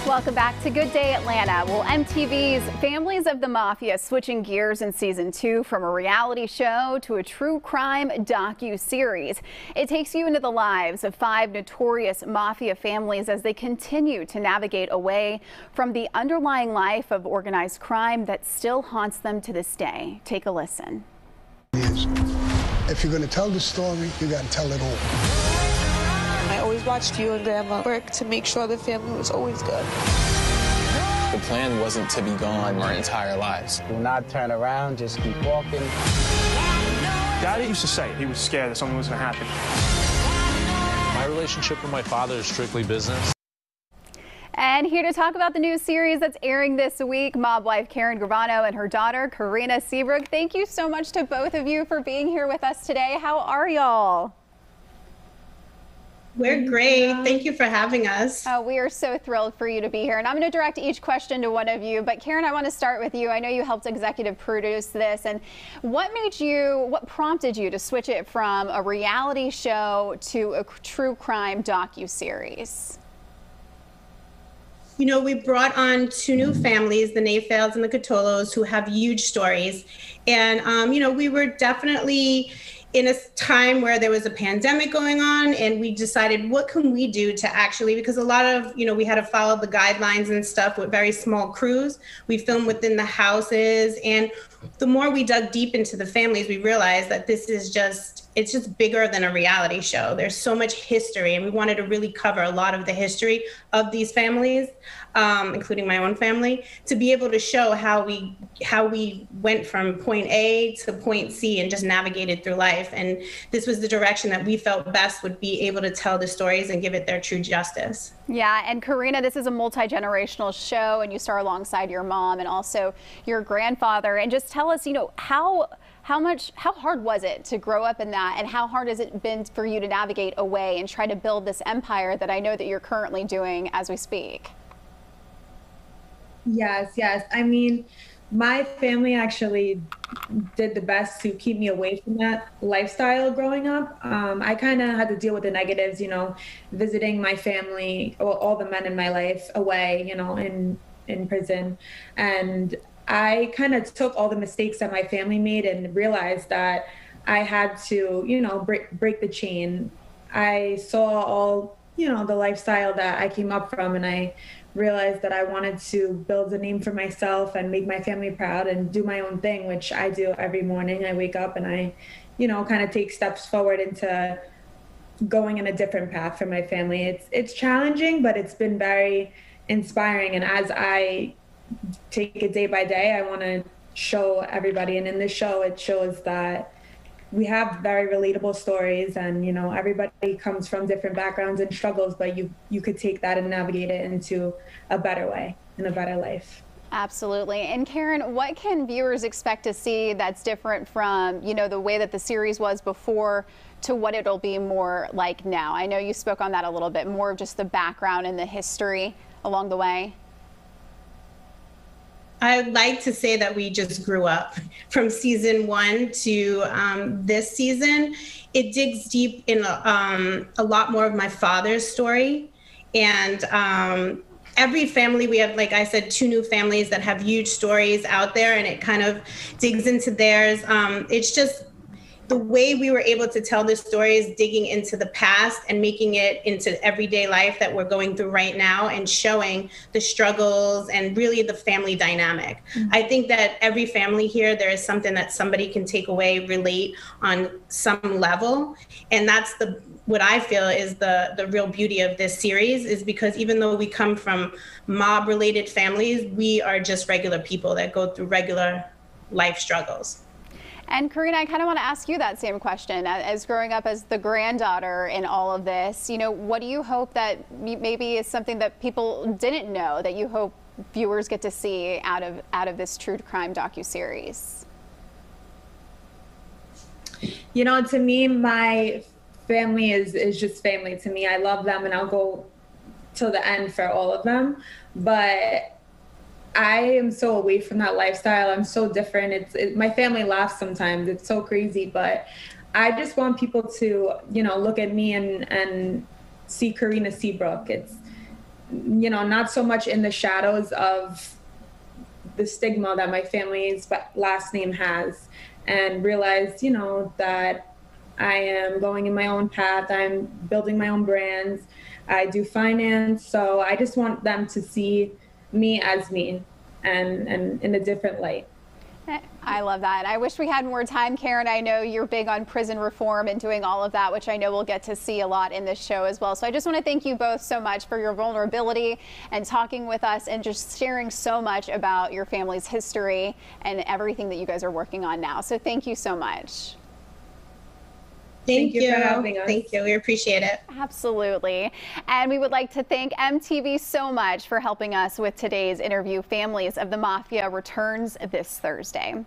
Welcome back to Good Day Atlanta. Well, MTV's Families of the Mafia switching gears in season 2 from a reality show to a true crime docu-series. It takes you into the lives of 5 notorious mafia families as they continue to navigate away from the underlying life of organized crime that still haunts them to this day. Take a listen. If you're going to tell the story, you got to tell it all. I always watched you and Grandma work to make sure the family was always good. The plan wasn't to be gone our entire lives. Do not turn around, just keep walking. Daddy used to say he was scared that something was going to happen. My relationship with my father is strictly business. And here to talk about the new series that's airing this week, mob wife Karen Gravano and her daughter Karina Seabrook. Thank you so much to both of you for being here with us today. How are y'all? We're great. Thank you for having us. Oh, we are so thrilled for you to be here. And I'm going to direct each question to one of you. But Karen, I want to start with you. I know you helped executive produce this. And what prompted you to switch it from a reality show to a true crime docu-series? You know, we brought on 2 new families, the Nafels and the Catolos, who have huge stories. And, you know, we were definitely in a time where there was a pandemic going on, and we decided, what can we do to actually, because a lot of, you know, we had to follow the guidelines and stuff with very small crews. We filmed within the houses, and the more we dug deep into the families, we realized that this is it's just bigger than a reality show. There's so much history, and we wanted to really cover a lot of the history of these families, including my own family, to be able to show how we went from point A to point C and just navigated through life. And this was the direction that we felt best would be able to tell the stories and give it their true justice. Yeah, and Karina, this is a multi-generational show, and you star alongside your mom and also your grandfather. And just tell us, you know, how hard was it to grow up in that, and how hard has it been for you to navigate away and try to build this empire that I know that you're currently doing as we speak? Yes. I mean, my family actually did the best to keep me away from that lifestyle growing up. I kind of had to deal with the negatives, you know, visiting my family, all the men in my life away, you know, in prison. And I kind of took all the mistakes that my family made and realized that I had to, you know, break the chain. I saw all, you know, the lifestyle that I came up from, and I realized that I wanted to build a name for myself and make my family proud and do my own thing, which I do every morning. I wake up and I, you know, kind of take steps forward into going in a different path for my family. It's challenging, but it's been very inspiring. And as I take it day by day, I want to show everybody. And in this show, it shows that we have very relatable stories, and, you know, everybody comes from different backgrounds and struggles, but you could take that and navigate it into a better way and a better life. Absolutely. And Karen, what can viewers expect to see that's different from, you know, the way that the series was before to what it'll be more like now? I know you spoke on that a little bit, more of just the background and the history along the way. I'd like to say that we just grew up from season 1 to this season. It digs deep in a lot more of my father's story. And every family, we have, like I said, 2 new families that have huge stories out there, and it kind of digs into theirs. It's just the way we were able to tell this story is digging into the past and making it into everyday life that we're going through right now, and showing the struggles and really the family dynamic. Mm-hmm. I think that every family here, there is something that somebody can take away, relate on some level. And that's what I feel is the real beauty of this series, is because even though we come from mob related families, we are just regular people that go through regular life struggles. And Karina, I kind of want to ask you that same question. As growing up as the granddaughter in all of this, you know, what do you hope that maybe is something that people didn't know that you hope viewers get to see out of this true crime docuseries? You know, to me, my family is just family to me. I love them, and I'll go till the end for all of them. But I am so away from that lifestyle. I'm so different. My family laughs sometimes. It's so crazy, but I just want people to, you know, look at me and see Karina Seabrook. not so much in the shadows of the stigma that my family's last name has, and realized, that I am going in my own path. I'm building my own brands. I do finance. So I just want them to see me as me and in a different light. I love that. I wish we had more time, Karen. I know you're big on prison reform and doing all of that, which I know we'll get to see a lot in this show as well. So I just want to thank you both so much for your vulnerability and talking with us and just sharing so much about your family's history and everything that you guys are working on now. So thank you so much. Thank you for having us. Thank you. We appreciate it. Absolutely. And we would like to thank MTV so much for helping us with today's interview. Families of the Mafia returns this Thursday.